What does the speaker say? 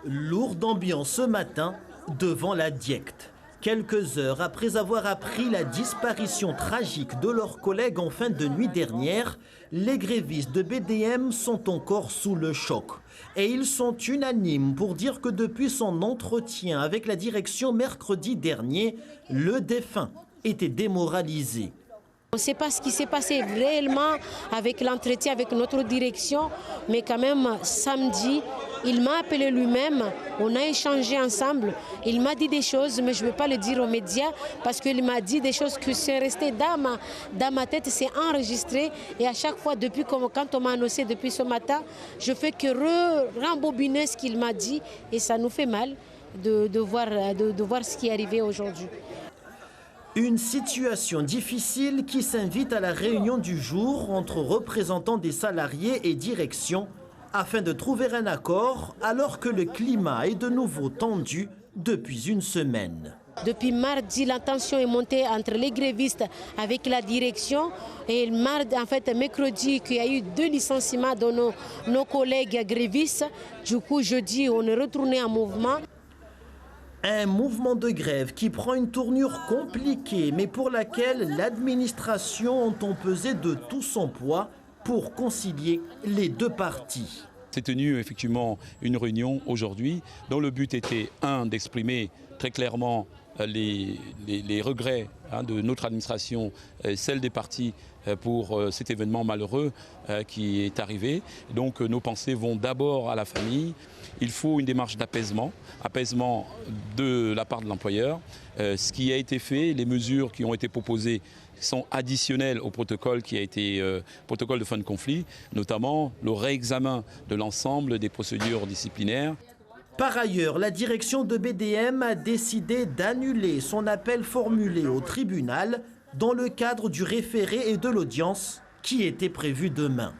Lourde ambiance ce matin devant la DIECT. Quelques heures après avoir appris la disparition tragique de leurs collègues en fin de nuit dernière, les grévistes de BDM sont encore sous le choc. Et ils sont unanimes pour dire que depuis son entretien avec la direction mercredi dernier, le défunt était démoralisé. On ne sait pas ce qui s'est passé réellement avec l'entretien avec notre direction, mais quand même samedi, il m'a appelé lui-même, on a échangé ensemble, il m'a dit des choses, mais je ne veux pas le dire aux médias parce qu'il m'a dit des choses qui sont restées dans ma tête, c'est enregistré et à chaque fois, depuis quand on m'a annoncé depuis ce matin, je fais que rembobiner ce qu'il m'a dit et ça nous fait mal de voir ce qui est arrivé aujourd'hui. Une situation difficile qui s'invite à la réunion du jour entre représentants des salariés et direction afin de trouver un accord alors que le climat est de nouveau tendu depuis une semaine. Depuis mardi, la tension est montée entre les grévistes avec la direction et mercredi, il y a eu 2 licenciements de nos collègues grévistes. Du coup, jeudi, on est retourné en mouvement. Un mouvement de grève qui prend une tournure compliquée, mais pour laquelle l'administration entend peser de tout son poids pour concilier les deux parties. C'est tenu effectivement une réunion aujourd'hui dont le but était, d'exprimer très clairement les regrets de notre administration, celle des partis pour cet événement malheureux qui est arrivé. Donc nos pensées vont d'abord à la famille. Il faut une démarche d'apaisement de la part de l'employeur. Ce qui a été fait, les mesures qui ont été proposées sont additionnelles au protocole qui a été protocole de fin de conflit, notamment le réexamen de l'ensemble des procédures disciplinaires. Par ailleurs, la direction de BDM a décidé d'annuler son appel formulé au tribunal dans le cadre du référé et de l'audience qui était prévu demain.